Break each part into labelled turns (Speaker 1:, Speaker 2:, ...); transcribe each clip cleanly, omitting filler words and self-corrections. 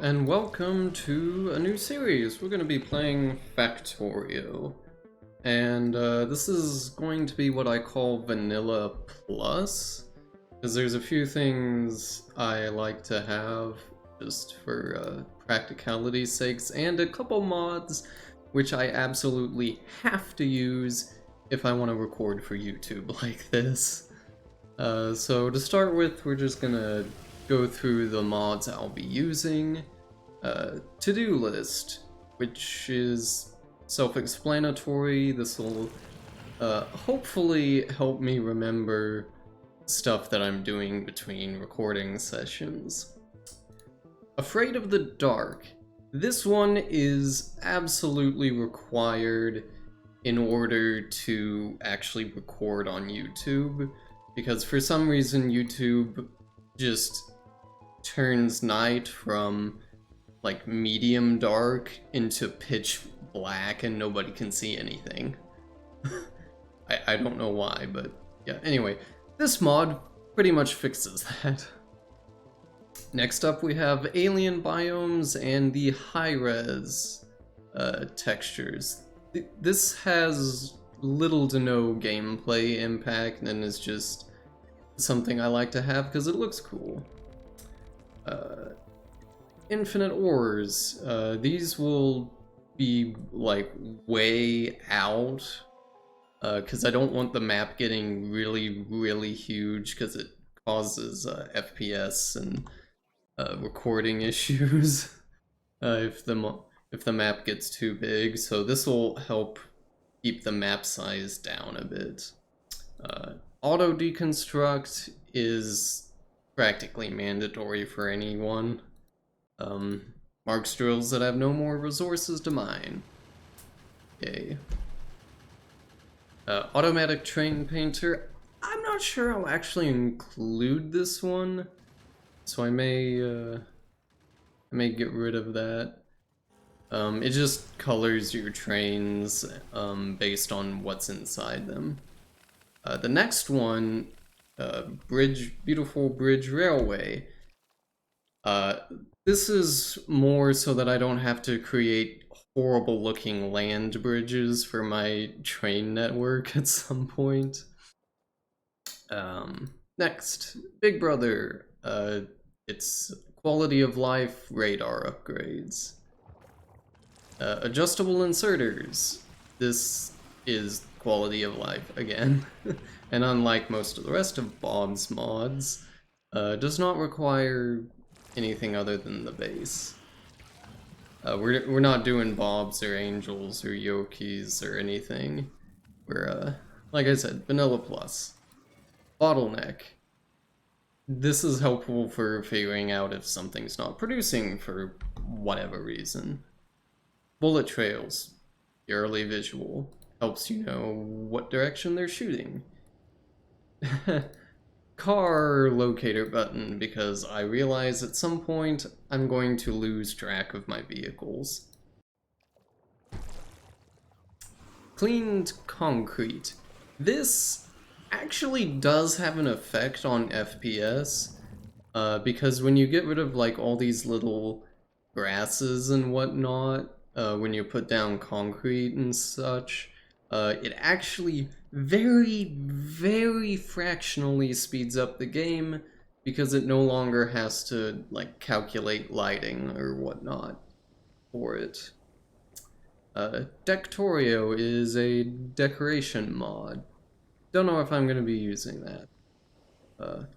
Speaker 1: and welcome to a new series. We're going to be playing Factorio, and this is going to be what I call Vanilla Plus, because there's a few things I like to have just for practicality's sakes, and a couple mods which I absolutely have to use if I want to record for YouTube like this. So to start with, we're just gonna go through the mods I'll be using. To-do list, which is self-explanatory. This will hopefully help me remember stuff that I'm doing between recording sessions. Afraid of the dark. This one is absolutely required in order to actually record on YouTube, because for some reason YouTube just turns night from like medium dark into pitch black and nobody can see anything. I don't know why, but yeah, anyway, this mod pretty much fixes that. Next up we have alien biomes and the high-res textures. This has little to no gameplay impact and is just something I like to have because it looks cool. Infinite ores. These will be like way out because I don't want the map getting really huge because it causes FPS and recording issues if the map gets too big. So this will help keep the map size down a bit. Auto deconstruct is practically mandatory for anyone. Marks drills that have no more resources to mine. Yay. Automatic train painter. I'm not sure I'll actually include this one, so I may get rid of that. It just colors your trains based on what's inside them. The next one, beautiful bridge railway. This is more so that I don't have to create horrible looking land bridges for my train network at some point. Next, Big Brother. It's quality of life radar upgrades. Adjustable inserters. This is quality of life again. And unlike most of the rest of Bob's mods, does not require anything other than the base. We're not doing Bobs or Angels or Yokis or anything. We're, like I said, Vanilla Plus. Bottleneck. This is helpful for figuring out if something's not producing for whatever reason. Bullet trails. Purely visual. Helps you know what direction they're shooting. Car locator button, because I realize at some point I'm going to lose track of my vehicles. Cleaned concrete. This actually does have an effect on FPS, because when you get rid of like all these little grasses and whatnot, when you put down concrete and such, it actually very fractionally speeds up the game because it no longer has to like calculate lighting or whatnot for it. Factorio is a decoration mod. Don't know if I'm going to be using that.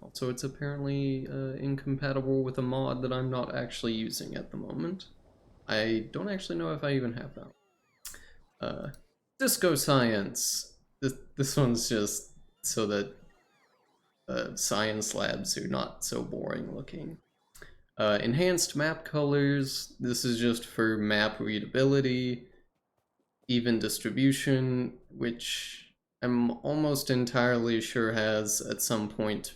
Speaker 1: Also, it's apparently incompatible with a mod that I'm not actually using at the moment. I don't actually know if I even have that. Disco Science. This one's just so that science labs are not so boring looking. Enhanced map colors. This is just for map readability. Even distribution, which I'm almost entirely sure has at some point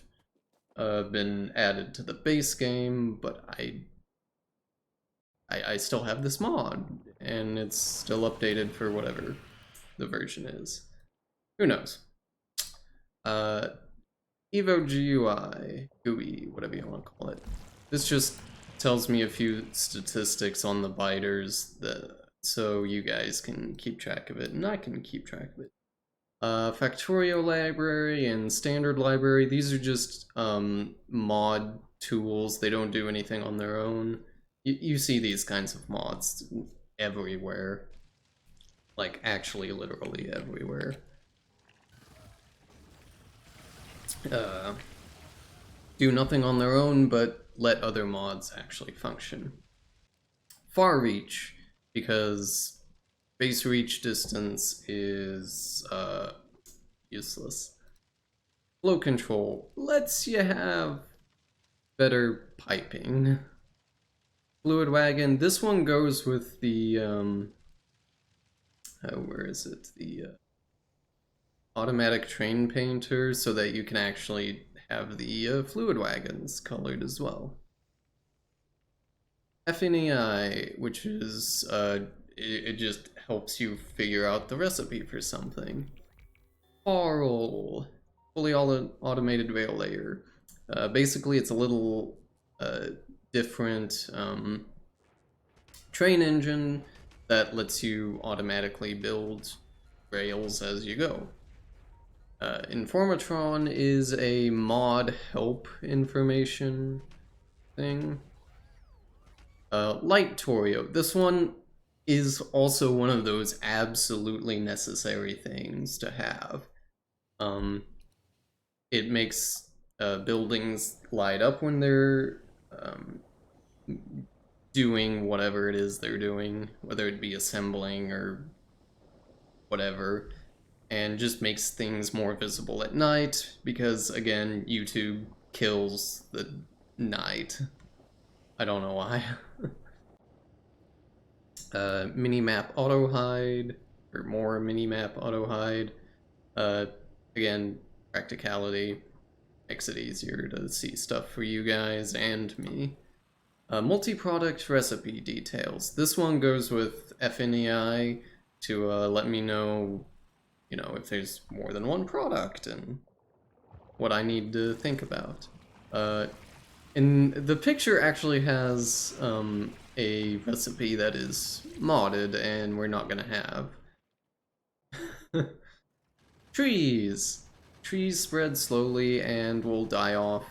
Speaker 1: been added to the base game, but I still have this mod, and it's still updated for whatever the version is. Who knows? Evo GUI, GUI, whatever you want to call it. This just tells me a few statistics on the biters so you guys can keep track of it, and I can keep track of it. Factorio library and standard library, these are just mod tools. They don't do anything on their own. You see these kinds of mods everywhere. Like, actually, literally everywhere. Do nothing on their own, but let other mods actually function. Far reach, because base reach distance is useless. Flow control lets you have better piping. Fluid wagon, this one goes with the where is it? The automatic train painter, so that you can actually have the fluid wagons colored as well. FNEI, which is it just helps you figure out the recipe for something. Farl, fully automated rail layer. Basically, it's a little different train engine that lets you automatically build rails as you go. Informatron is a mod help information thing. Lightorio. This one is also one of those absolutely necessary things to have. It makes buildings light up when they're doing whatever it is they're doing, whether it be assembling or whatever, and just makes things more visible at night because, again, YouTube kills the night. I don't know why. Minimap auto hide, or more minimap auto hide. Again, practicality makes it easier to see stuff for you guys and me. Multi-product recipe details. This one goes with FNEI to let me know, if there's more than one product and what I need to think about. And the picture actually has a recipe that is modded and we're not gonna have. Trees! Trees spread slowly and will die off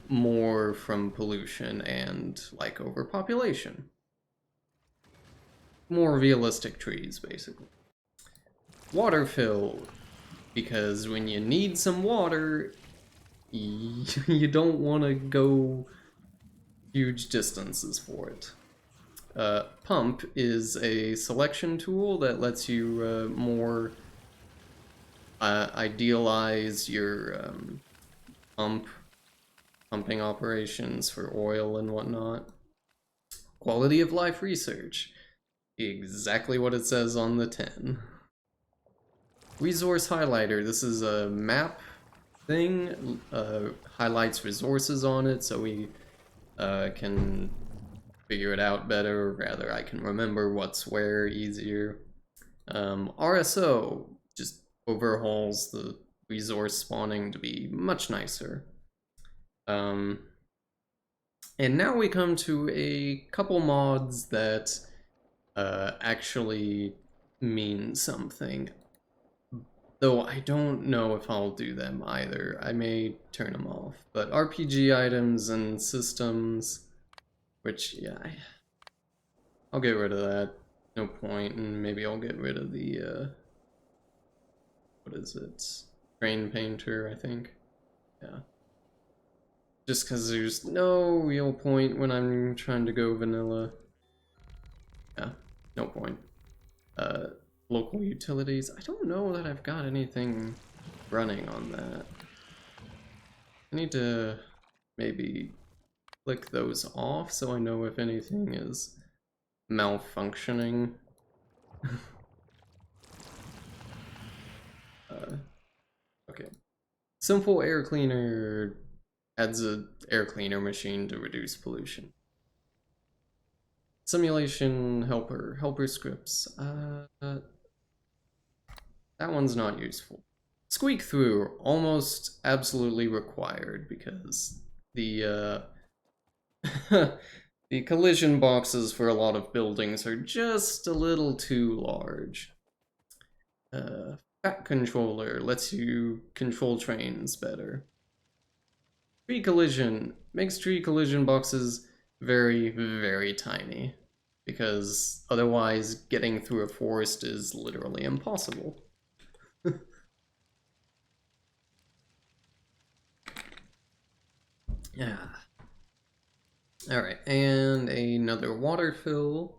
Speaker 1: more from pollution and, like, overpopulation. More realistic trees, basically. Water fill, because when you need some water, you don't want to go huge distances for it. Pump is a selection tool that lets you more idealize your pumping operations for oil and whatnot. Quality of life research. Exactly what it says on the tin. Resource highlighter. This is a map thing. Highlights resources on it so we can figure it out better, or rather I can remember what's where easier. RSO just overhauls the resource spawning to be much nicer. And now we come to a couple mods that actually mean something. Though I don't know if I'll do them either. I may turn them off. But RPG items and systems, which, yeah, I'll get rid of that. No point, and maybe I'll get rid of the, what is it? Train painter, I think. Yeah. Just because there's no real point when I'm trying to go vanilla. Yeah, no point. Local utilities. I don't know that I've got anything running on that. I need to maybe click those off so I know if anything is malfunctioning. Okay. Simple air cleaner adds an air cleaner machine to reduce pollution. Simulation helper scripts. That one's not useful. Squeak through, almost absolutely required because the The collision boxes for a lot of buildings are just a little too large. Fat controller lets you control trains better. Tree collision makes tree collision boxes very, very tiny, because otherwise getting through a forest is literally impossible. Yeah. Alright, and another water fill,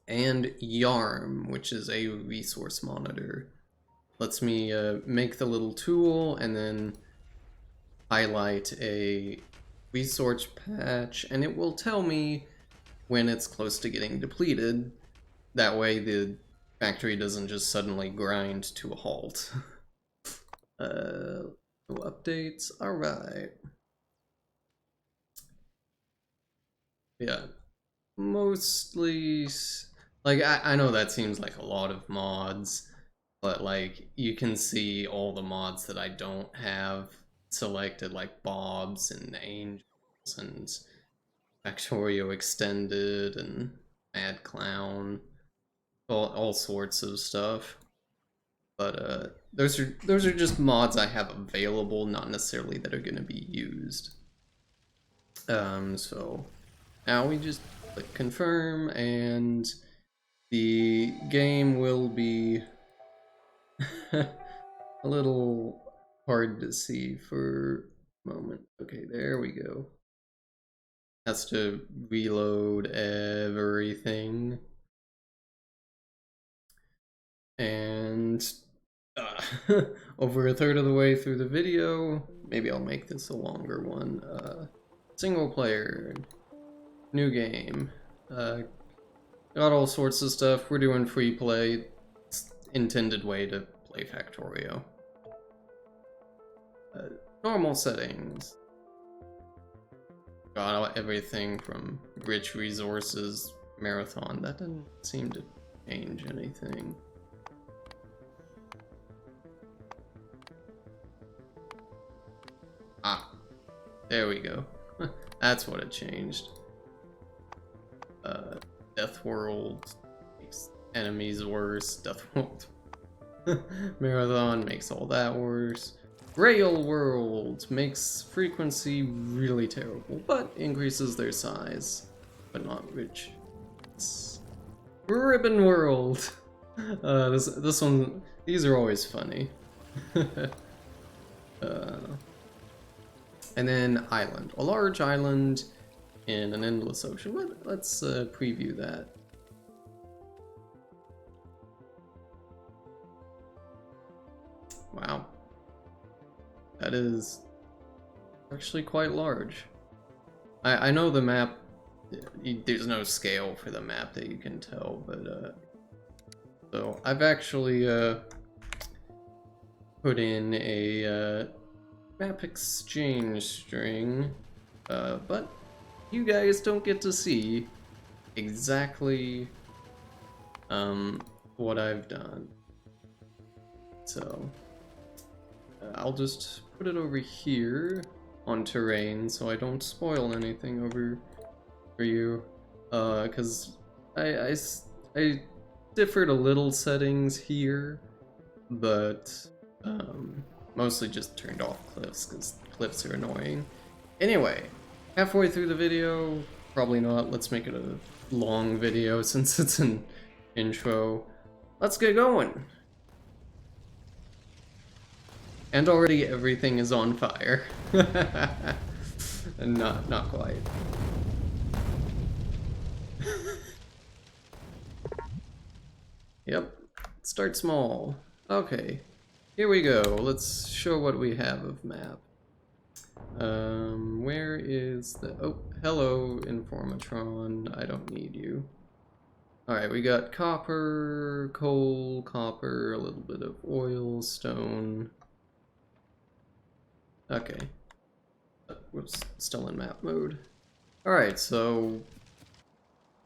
Speaker 1: and YARM, which is a resource monitor. Lets me make the little tool and then highlight a resource patch, and it will tell me when it's close to getting depleted. That way the factory doesn't just suddenly grind to a halt. No updates, alright. Yeah, mostly, like, I know that seems like a lot of mods, but like, you can see all the mods that I don't have selected, like Bob's and Angels and Factorio Extended and Mad Clown, all sorts of stuff. But those are just mods I have available, not necessarily that are going to be used. So now we just click confirm, and the game will be a little hard to see for a moment. Okay, there we go. Has to reload everything. And over a third of the way through the video, maybe I'll make this a longer one. Single player, new game. Got all sorts of stuff. We're doing free play. It's intended way to play Factorio. Normal settings. Got everything from rich resources, marathon. That didn't seem to change anything. Ah, there we go. That's what it changed. Death World makes enemies worse. Death World Marathon makes all that worse. Rail World makes frequency really terrible, but increases their size, but not rich. Ribbon World. This one. These are always funny. And then Island, a large island in an endless ocean. Let's preview that. Wow, that is actually quite large. I know the map, there's no scale for the map that you can tell, but so I've actually put in a map exchange string, but you guys don't get to see exactly what I've done. So I'll just put it over here on terrain so I don't spoil anything over for you, because I differed a little settings here, but mostly just turned off cliffs because cliffs are annoying. Anyway, halfway through the video, probably not, let's make it a long video since it's an intro. Let's get going! And already everything is on fire. Not quite. Yep, start small. Okay, here we go. Let's show what we have of map. Where is the... Oh, hello, Informatron. I don't need you. Alright, we got copper, coal, copper, a little bit of oil, stone. Okay. Whoops, still in map mode. Alright, so...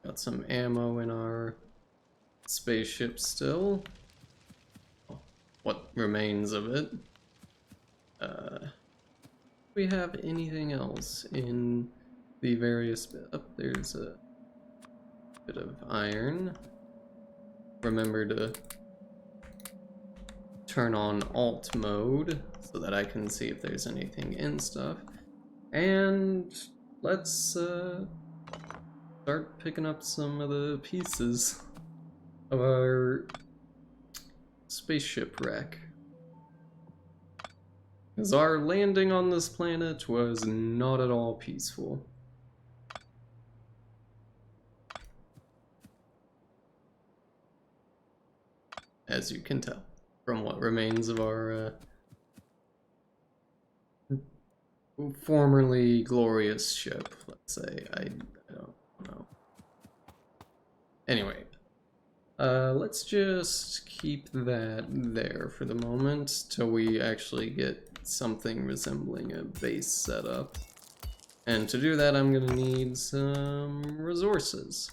Speaker 1: got some ammo in our spaceship still. What remains of it. Do we have anything else in the various... Oh, there's a bit of iron. Remember to turn on alt mode so that I can see if there's anything in stuff. And let's start picking up some of the pieces of our spaceship wreck. Because our landing on this planet was not at all peaceful. As you can tell from what remains of our formerly glorious ship, let's say. I don't know. Anyway, let's just keep that there for the moment till we actually get something resembling a base setup. And to do that, I'm gonna need some resources.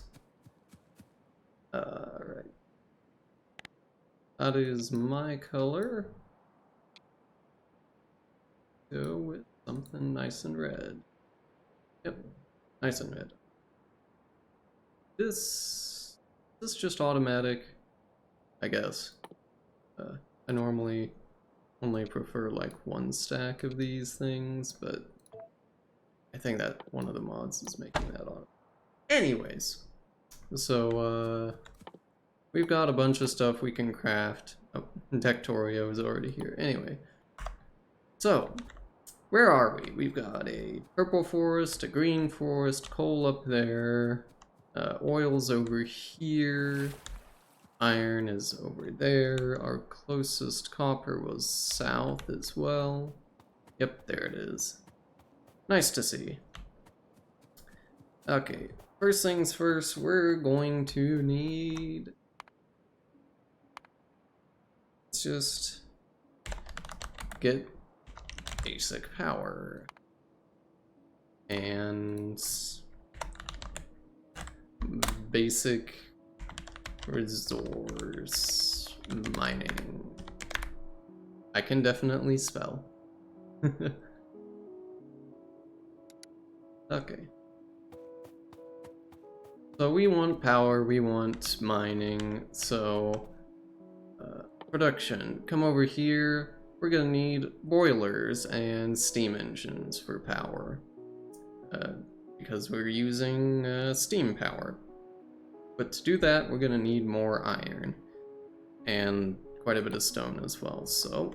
Speaker 1: Alright. That is my color. Go with something nice and red. Yep, nice and red. This is just automatic, I guess. I normally only prefer like one stack of these things, but I think that one of the mods is making that on. Anyways, so we've got a bunch of stuff we can craft. Oh, Factorio is already here. Anyway, so where are we? We've got a purple forest, a green forest, coal up there, oil's over here, iron is over there, our closest copper was south as well. Yep, there it is. Nice to see. Okay, first things first, we're going to need... Let's just get basic power and basic resource mining. I can definitely spell. Okay. So we want power, we want mining, so production. Come over here. We're gonna need boilers and steam engines for power, because we're using steam power. But to do that, we're gonna need more iron, and quite a bit of stone as well. So,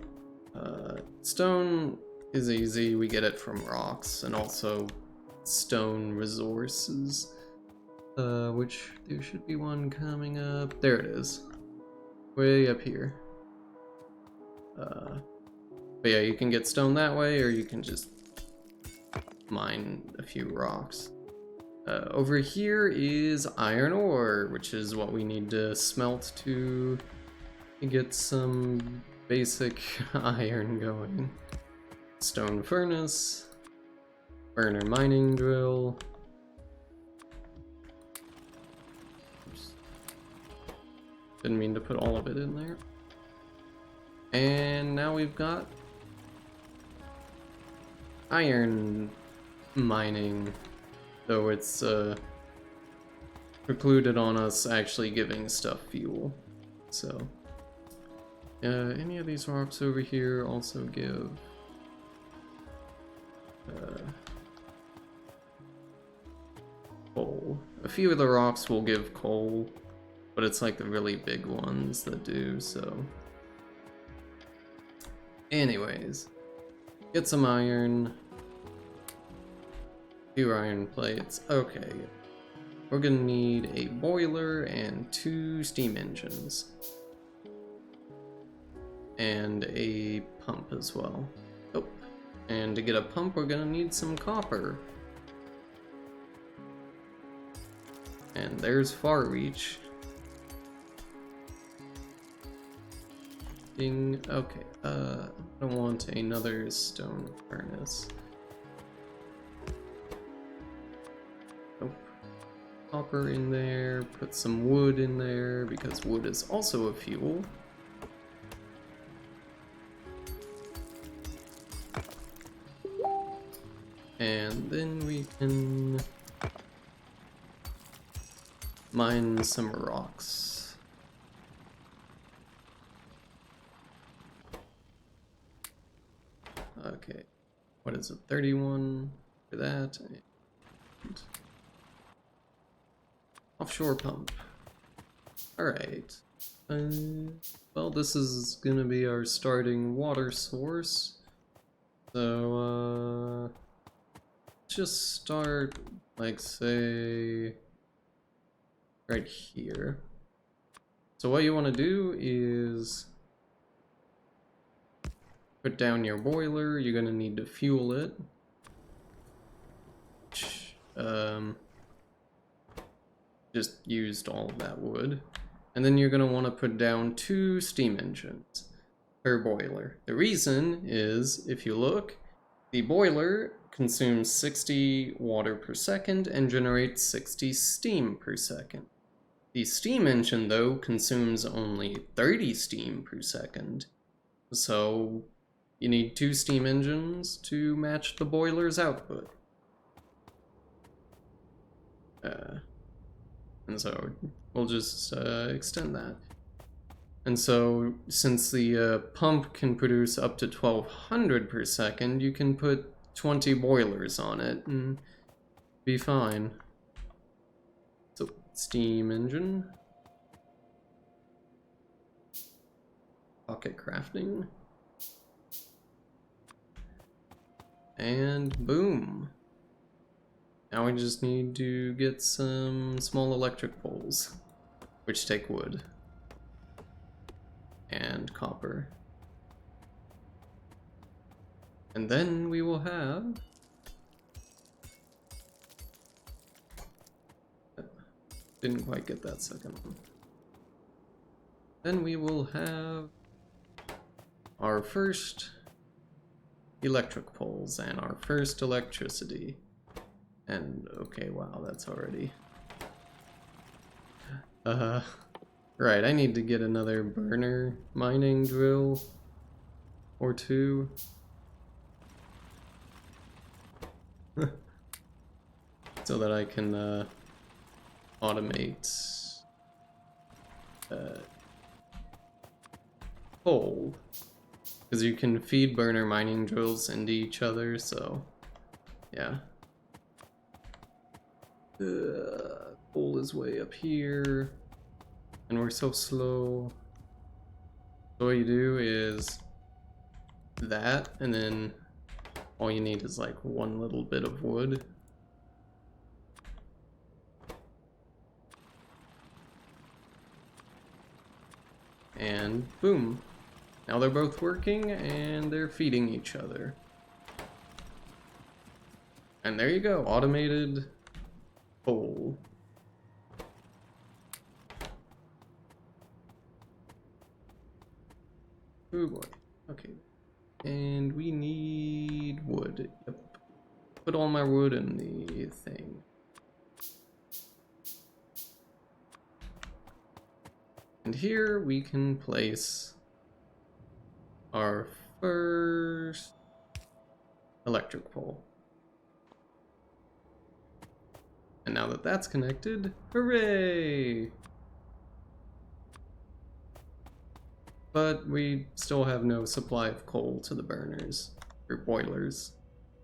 Speaker 1: stone is easy, we get it from rocks, and also stone resources, which there should be one coming up. There it is, way up here. But yeah, you can get stone that way, or you can just mine a few rocks. Over here is iron ore, which is what we need to smelt to get some basic iron going. Stone furnace, burner mining drill. Oops. Didn't mean to put all of it in there. And now we've got iron mining, though it's precluded on us actually giving stuff fuel. So any of these rocks over here also give coal. A few of the rocks will give coal, but it's like the really big ones that do, so anyways, get some iron, 2 iron plates. Okay, we're gonna need a boiler and 2 steam engines, and a pump as well. Oh, and to get a pump, we're gonna need some copper. And there's Far Reach. Ding. Okay, I don't want another stone furnace. Nope. Copper in there, put some wood in there, because wood is also a fuel. And then we can mine some rocks. Okay, what is it? 31 for that. And offshore pump. Alright. Well, this is gonna be our starting water source. So, let's just start, like, say, right here. So what you want to do is put down your boiler. You're gonna need to fuel it. Just used all of that wood. And then you're gonna want to put down 2 steam engines per boiler. The reason is, if you look, the boiler consumes 60 water per second and generates 60 steam per second. The steam engine, though, consumes only 30 steam per second. So you need 2 steam engines to match the boiler's output. And so we'll just extend that. And so since the pump can produce up to 1200 per second, you can put 20 boilers on it and be fine. So steam engine. Pocket crafting. And boom. Now we just need to get some small electric poles, which take wood and copper. And then we will have didn't quite get that second one. Then we will have our first electric poles and our first electricity. And okay, wow, that's already right, I need to get another burner mining drill or 2. So that I can automate coal, because you can feed burner mining drills into each other, so yeah. Coal is way up here, and we're so slow. So what you do is that, and then all you need is like 1 little bit of wood. And boom. Now they're both working and they're feeding each other. And there you go, automated coal. Oh boy. Okay. And we need wood. Yep. Put all my wood in the thing. And here we can place our first electric pole. And now that that's connected, hooray! But we still have no supply of coal to the burners, or boilers.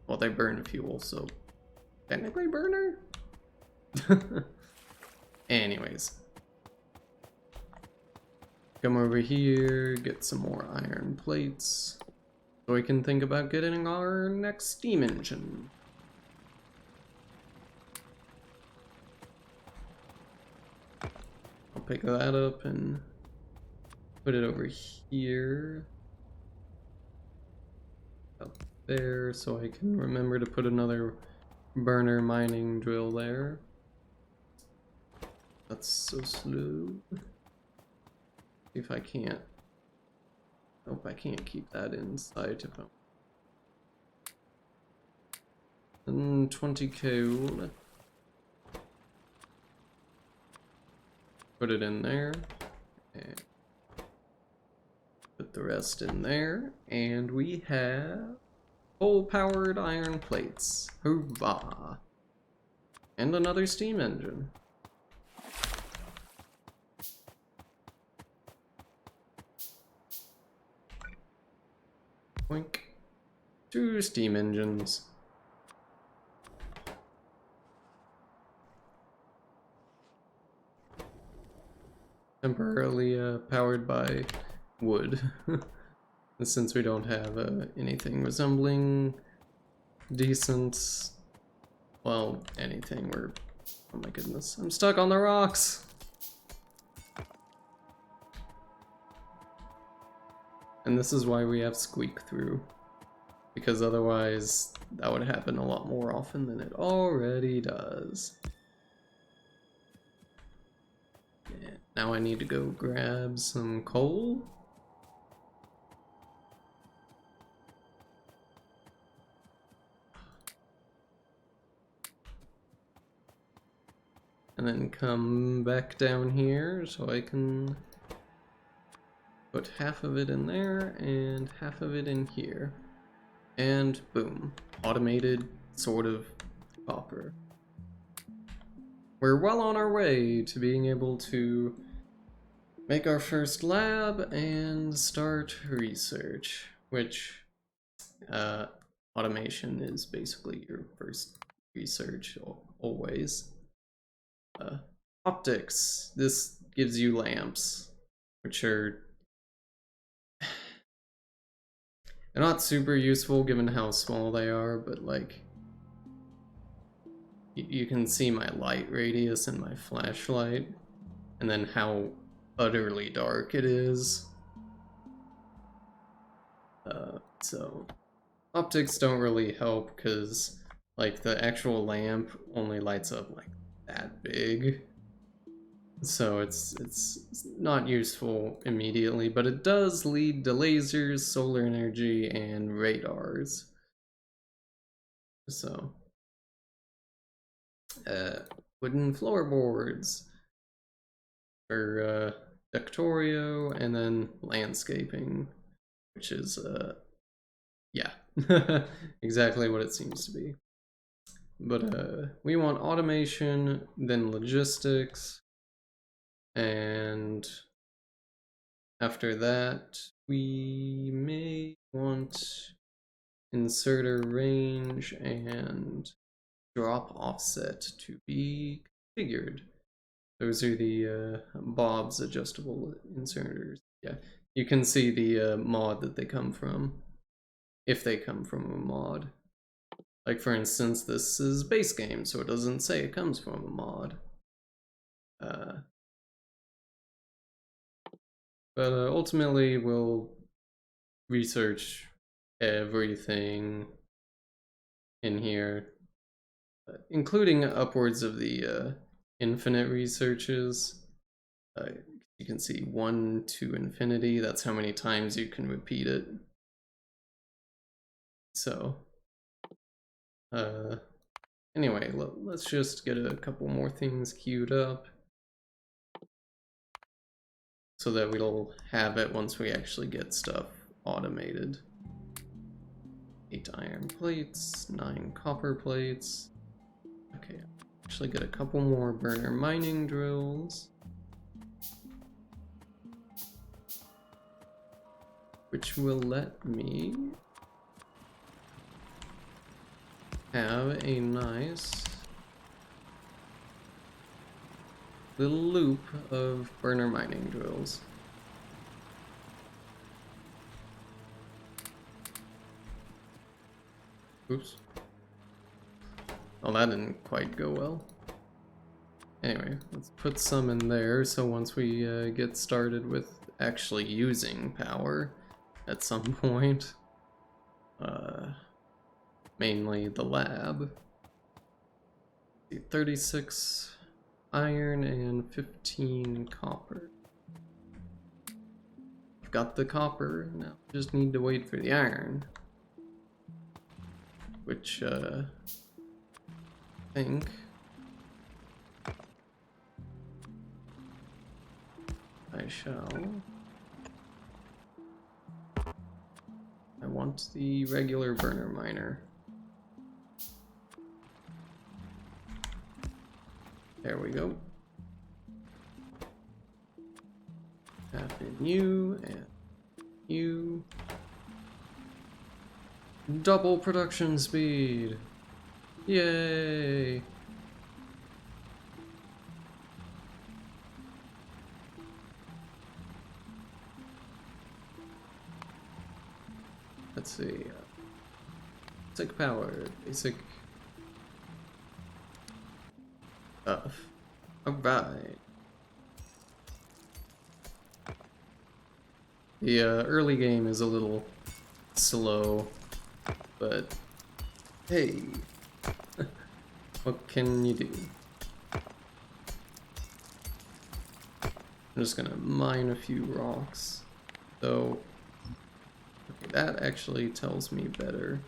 Speaker 1: Well, they burn fuel, so technically burner? Anyways. Come over here, get some more iron plates, so we can think about getting our next steam engine. I'll pick that up and put it over here, up there, so I can remember to put another burner mining drill there. That's so slow. See if I can't. Nope, I can't keep that inside. And 20 coal. Put it in there. And put the rest in there. And we have Coal-powered iron plates. Hurrah! And another steam engine. Boink. 2 steam engines. Temporarily powered by wood. Since we don't have anything resembling decent, well, anything. Oh my goodness, I'm stuck on the rocks! And this is why we have squeak through, because otherwise that would happen a lot more often than it already does. Yeah, now I need to go grab some coal. And then come back down here so I can put half of it in there and half of it in here. And boom, automated sort of copper. We're well on our way to being able to make our first lab and start research, which automation is basically your first research always. Optics. This gives you lamps, which are they're not super useful given how small they are, but like you can see my light radius in my flashlight, and then how utterly dark it is. So optics don't really help because like the actual lamp only lights up like that big. So it's not useful immediately, but it does lead to lasers, solar energy, and radars. So wooden floorboards for Factorio, and then landscaping, which is yeah, exactly what it seems to be. But we want automation, then logistics, and after that we may want inserter range and drop offset to be configured. Those are the Bob's adjustable inserters. Yeah, you can see the mod that they come from, if they come from a mod. Like for instance, this is base game, so it doesn't say it comes from a mod. But ultimately, we'll research everything in here, including upwards of the infinite researches. You can see 1 to infinity, that's how many times you can repeat it. So, anyway, let's just get a couple more things queued up so that we'll have it once we actually get stuff automated. 8 iron plates, 9 copper plates. Okay, actually get a couple more burner mining drills, which will let me have a nice little loop of burner mining drills. Oops. Oh, that didn't quite go well. Anyway, let's put some in there so once we get started with actually using power at some point, mainly the lab. 36 iron and 15 copper. I've got the copper, now just need to wait for the iron. Which, I think I want the regular burner miner. There we go. Tap in you and you. Double production speed. Yay! Let's see. Basic power, basic stuff. Alright. The early game is a little slow, but hey, what can you do? I'm just gonna mine a few rocks. So, okay, that actually tells me better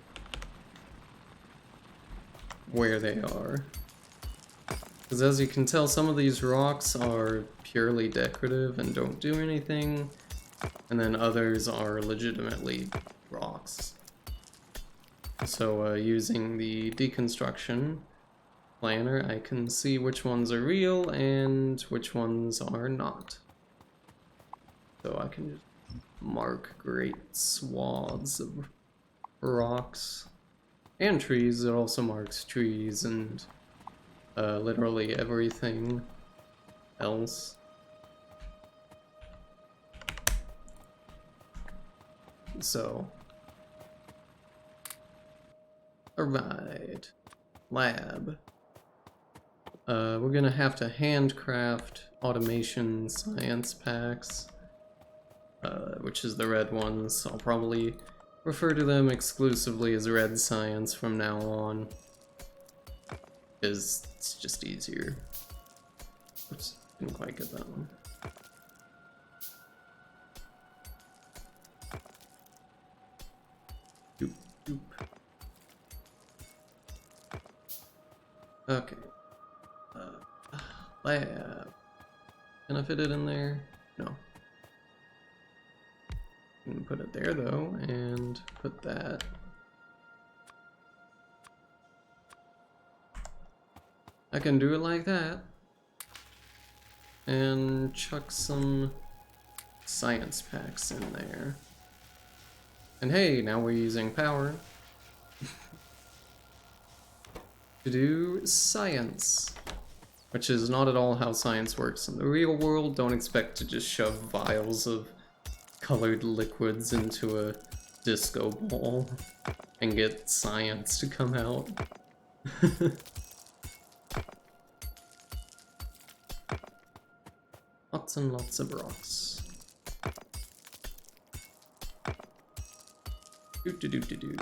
Speaker 1: where they are. Because as you can tell, some of these rocks are purely decorative and don't do anything, and then others are legitimately rocks. So using the deconstruction planner, I can see which ones are real and which ones are not. So I can just mark great swaths of rocks and trees. It also marks trees and literally everything else. So, alright, lab. We're gonna have to handcraft automation science packs, which is the red ones. I'll probably refer to them exclusively as red science from now on, because it's just easier. Oops, didn't quite get that one. Doop, doop. Okay. Lab. Can I fit it in there? No. Can put it there though, and put that. I can do it like that. And chuck some science packs in there. And hey, now we're using power to do science. Which is not at all how science works in the real world. Don't expect to just shove vials of colored liquids into a disco ball and get science to come out. Lots and lots of rocks. Do.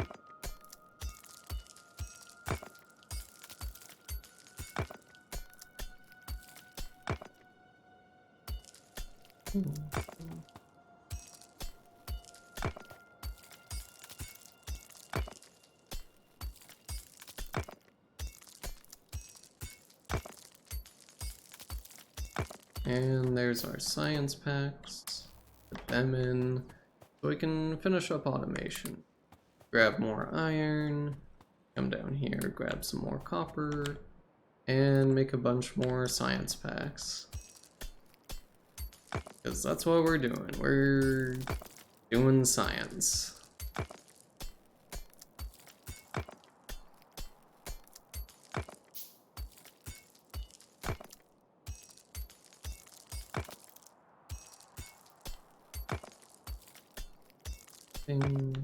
Speaker 1: And there's our science packs. Put them in so we can finish up automation. Grab more iron, come down here, grab some more copper, and make a bunch more science packs. Because that's what we're doing. We're doing science. Ding.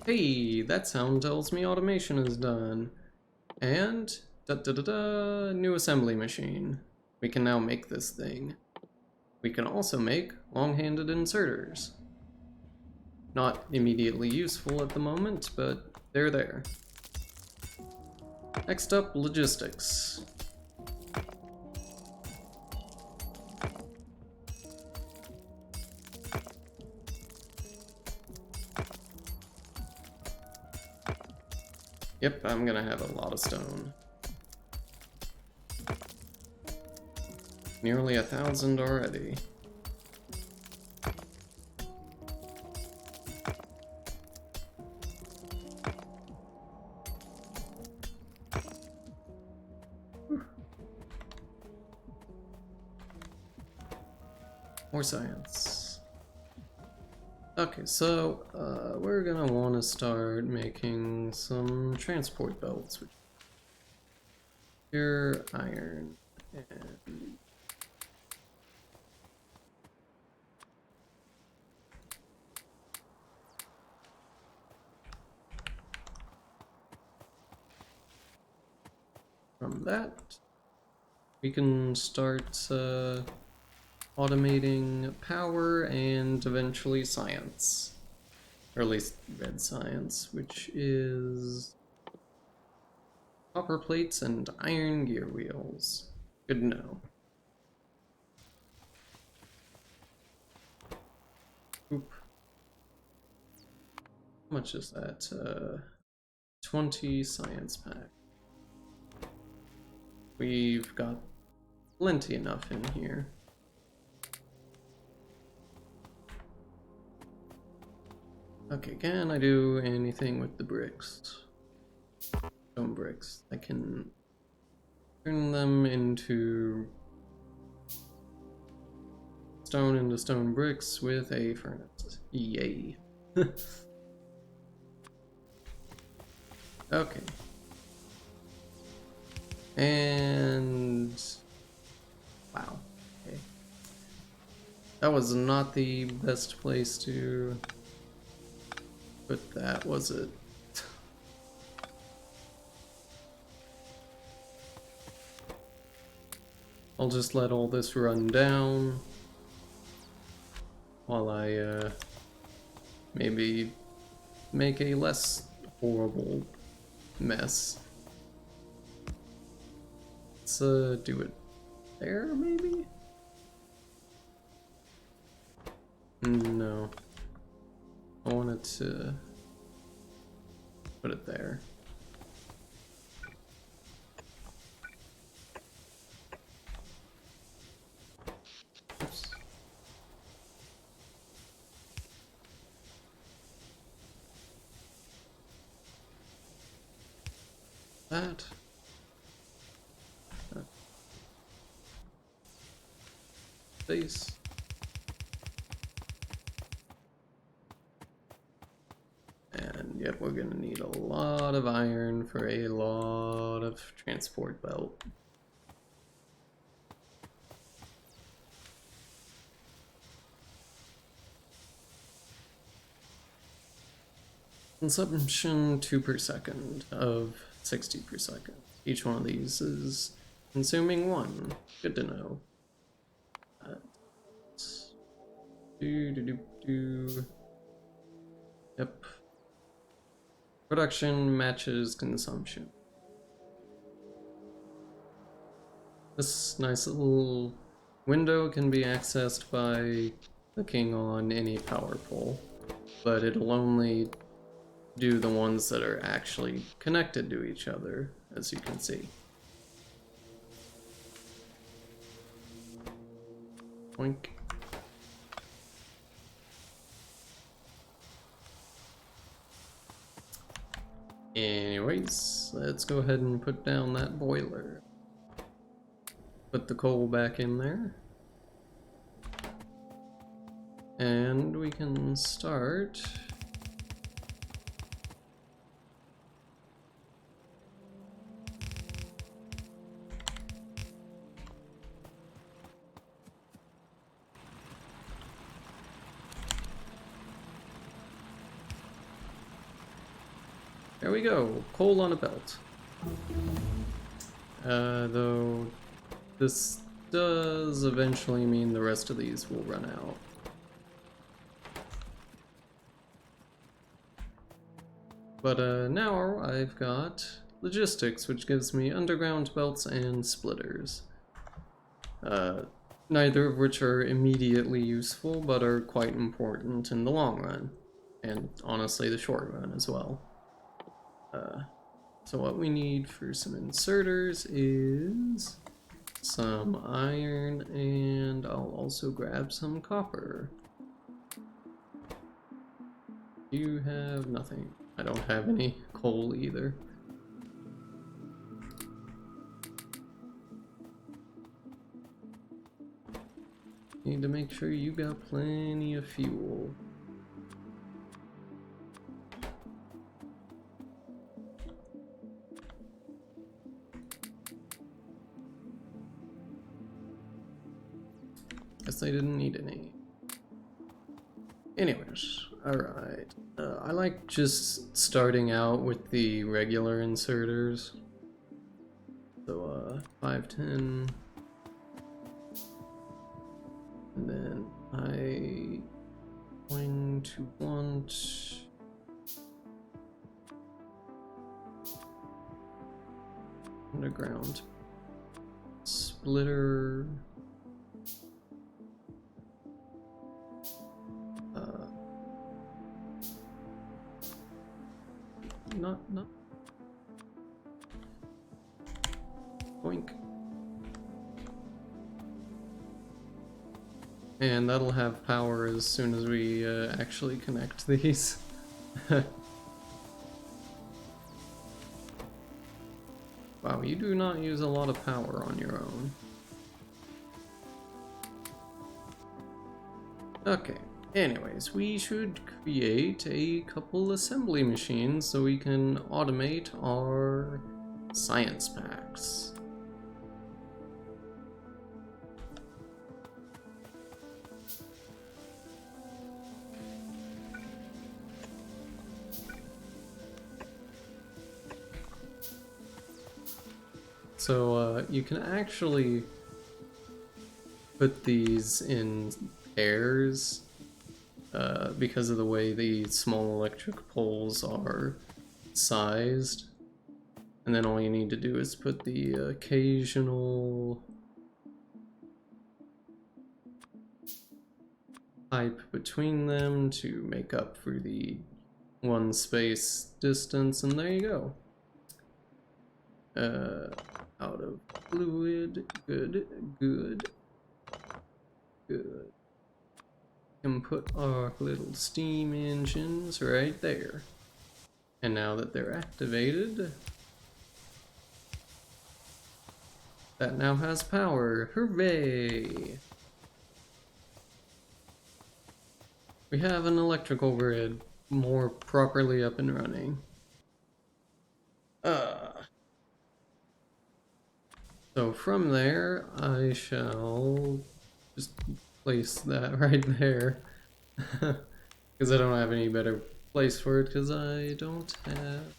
Speaker 1: Hey, that sound tells me automation is done. And new assembly machine. We can now make this thing. We can also make long-handed inserters. Not immediately useful at the moment, but they're there. Next up, logistics. Yep, I'm gonna have a lot of stone. Nearly 1,000 already. More science. Okay, so we're gonna want to start making some transport belts, which pure iron and from that we can start automating power and eventually science. Or at least red science, which is copper plates and iron gear wheels. Good to know. Oop. How much is that? 20 science pack. We've got plenty enough in here. Okay, can I do anything with the bricks? Stone bricks. I can turn them into stone bricks with a furnace. Yay. Okay. And wow. Okay. That was not the best place to put that, was it? I'll just let all this run down while I maybe make a less horrible mess. Let's do it there, maybe? No. I wanted to put it there. Oops. That. Space. And yep, we're gonna need a lot of iron for a lot of transport belt. Consumption 2 per second of 60 per second. Each one of these is consuming 1. Good to know. Yep. Production matches consumption. This nice little window can be accessed by clicking on any power pole, but it'll only do the ones that are actually connected to each other, as you can see. Boink. Anyways, let's go ahead and put down that boiler. Put the coal back in there. And we can start there we go, coal on a belt. Though this does eventually mean the rest of these will run out. But now I've got logistics, which gives me underground belts and splitters. Neither of which are immediately useful, but are quite important in the long run. And honestly, the short run as well. So what we need for some inserters is some iron, and I'll also grab some copper. You have nothing. I don't have any coal either. Need to make sure you got plenty of fuel. Guess I didn't need any. Anyways, alright. I like just starting out with the regular inserters. So, 510. And then I'm going to want underground splitter. Not. Boink. And that'll have power as soon as we actually connect these. Wow, you do not use a lot of power on your own. Okay, anyways, we should create a couple assembly machines so we can automate our science packs. So you can actually put these in pairs because of the way the small electric poles are sized. And then all you need to do is put the occasional pipe between them to make up for the one space distance, and there you go. Out of fluid, good. Can put our little steam engines right there. And now that they're activated, that now has power. Hooray! We have an electrical grid more properly up and running. So from there, I shall just place that right there. Because I don't have any better place for it, because I don't have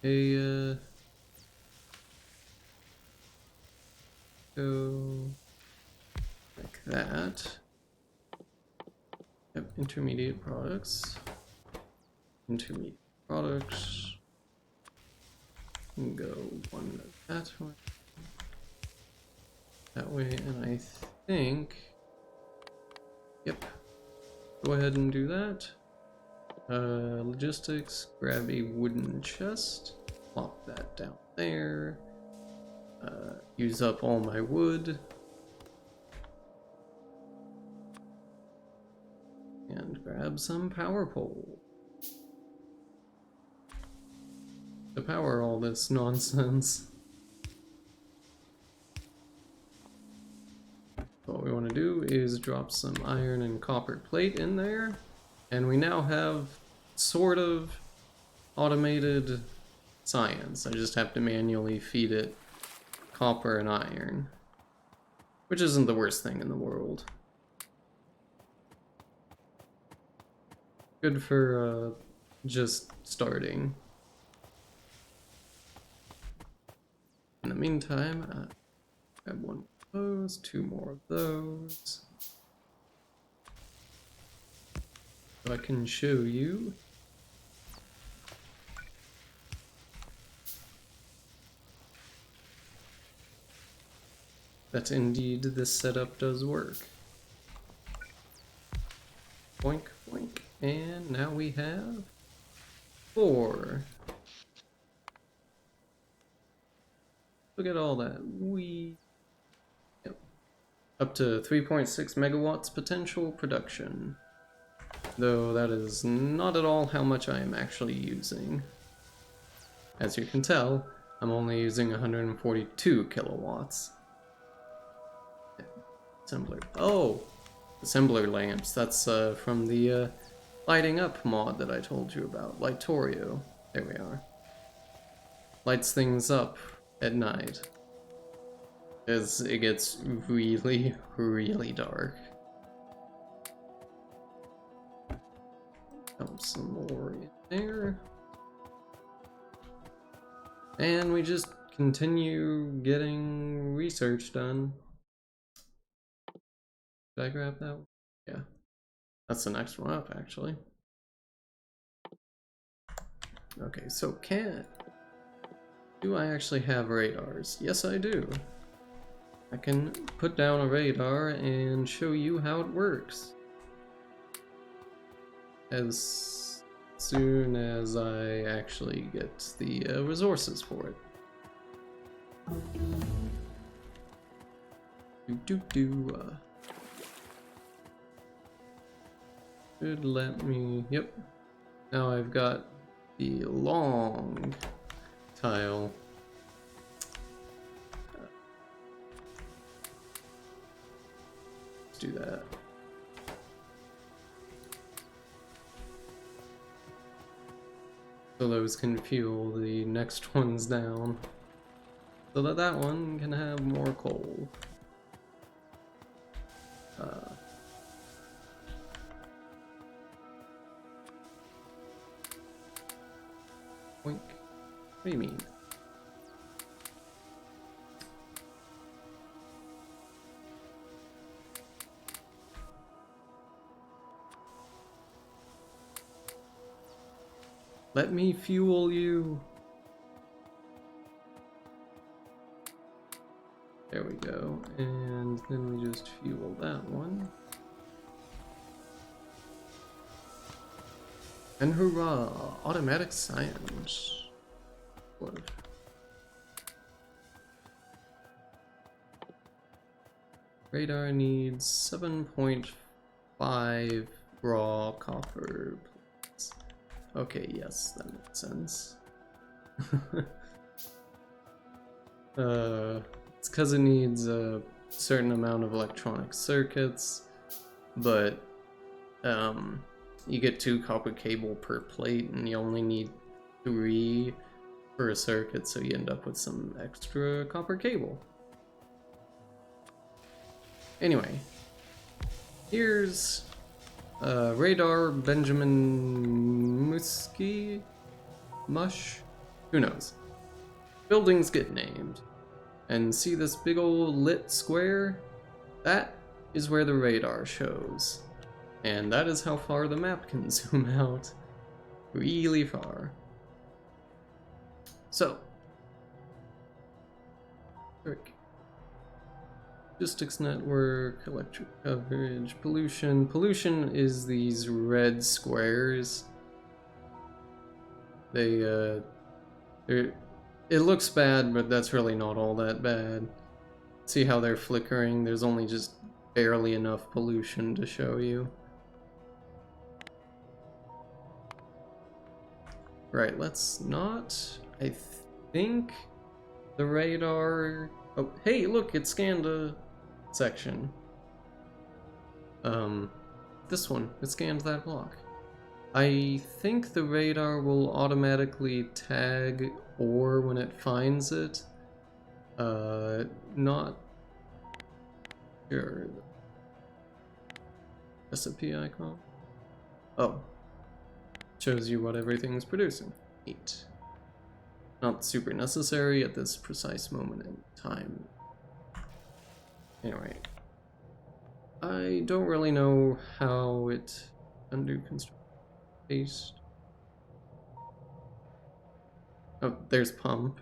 Speaker 1: a go like that. Yep, intermediate products. Intermediate products. And go one that way. That way, and I think, yep, go ahead and do that. Logistics, grab a wooden chest, plop that down there, use up all my wood, and grab some power pole to power all this nonsense. What we want to do is drop some iron and copper plate in there, and we now have sort of automated science. I just have to manually feed it copper and iron, which isn't the worst thing in the world. Good for just starting. In the meantime, grab one of those, two more of those. So I can show you. That indeed this setup does work. Boink, boink. And now we have 4. Look at all that. Yep. Up to 3.6 megawatts potential production. Though that is not at all how much I am actually using. As you can tell, I'm only using 142 kilowatts. Assembler. Oh! Assembler lamps. That's from the lighting up mod that I told you about. Factorio. There we are. Lights things up at night. As it gets really, really dark. Dump some more in there. And we just continue getting research done. Did I grab that one? Yeah. That's the next one up, actually. Okay, so do I actually have radars? Yes, I do. I can put down a radar and show you how it works. As soon as I actually get the resources for it. Should let me, yep. Now I've got the long tile. Let's do that. So those can fuel the next ones down. So that that one can have more coal. Boink. What do you mean? Let me fuel you. There we go. And then we just fuel that one. And hurrah! Automatic science. What? Radar needs 7.5 raw copper plates. Okay, yes, that makes sense. It's because it needs a certain amount of electronic circuits, but you get 2 copper cable per plate, and you only need 3 per a circuit, so you end up with some extra copper cable. Anyway, here's Radar Benjamin Mush? Who knows? Buildings get named. And see this big old lit square? That is where the radar shows. And that is how far the map can zoom out. Really far. So. Logistics network, electric coverage, pollution. Pollution is these red squares. It looks bad, but that's really not all that bad. See how they're flickering? There's only just barely enough pollution to show you. Right, let's not... I think the radar... Oh, hey, look, it scanned a section. This one, it scanned that block. I think the radar will automatically tag ore when it finds it. Not sure. Recipe icon? Oh. Shows you what everything's producing. Neat. Not super necessary at this precise moment in time. Anyway. I don't really know how it undo construction. Paste. Oh, there's pump.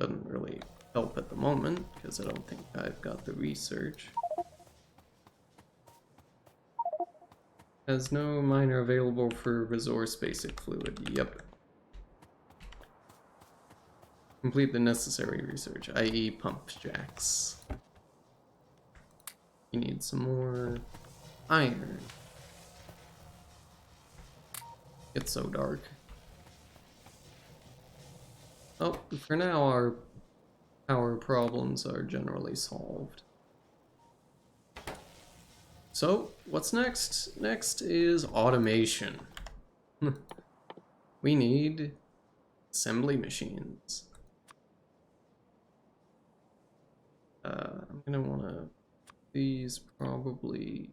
Speaker 1: Doesn't really help at the moment, because I don't think I've got the research. Has no miner available for resource basic fluid. Yep. Complete the necessary research, i.e. pump jacks. You need some more iron. It's so dark. Oh, for now our power problems are generally solved. So, what's next? Next is automation. We need assembly machines. I'm gonna wanna these probably.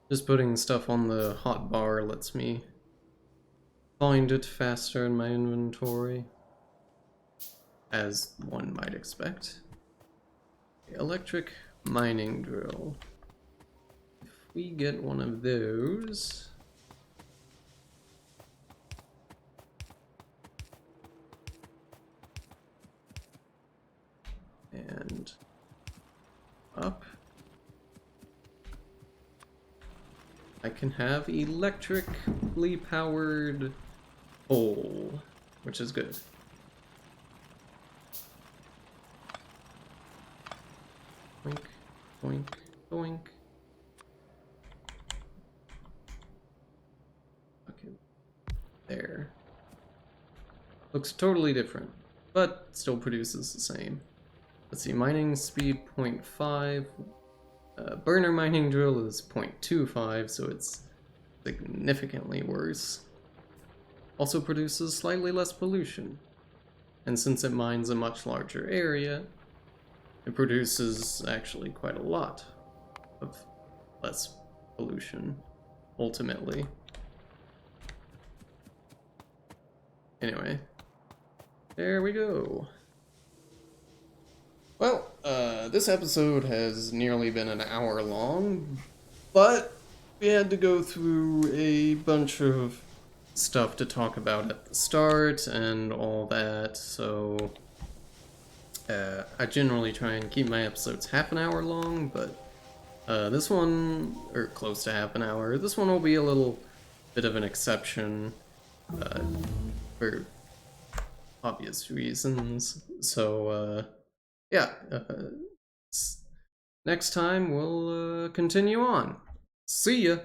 Speaker 1: Just putting stuff on the hotbar lets me find it faster in my inventory, as one might expect. Electric mining drill. If we get one of those, and up, I can have electrically powered coal, which is good. Boink, boink, boink. Okay, there. Looks totally different, but still produces the same. Let's see, mining speed 0.5. Burner mining drill is 0.25, so it's significantly worse. Also produces slightly less pollution. And since it mines a much larger area, it produces actually quite a lot of less pollution, ultimately. Anyway, there we go. Well, this episode has nearly been an hour long, but we had to go through a bunch of stuff to talk about at the start and all that, so I generally try and keep my episodes half an hour long, but this one, or close to half an hour, this one will be a little bit of an exception for obvious reasons, so yeah, next time we'll continue on. See ya!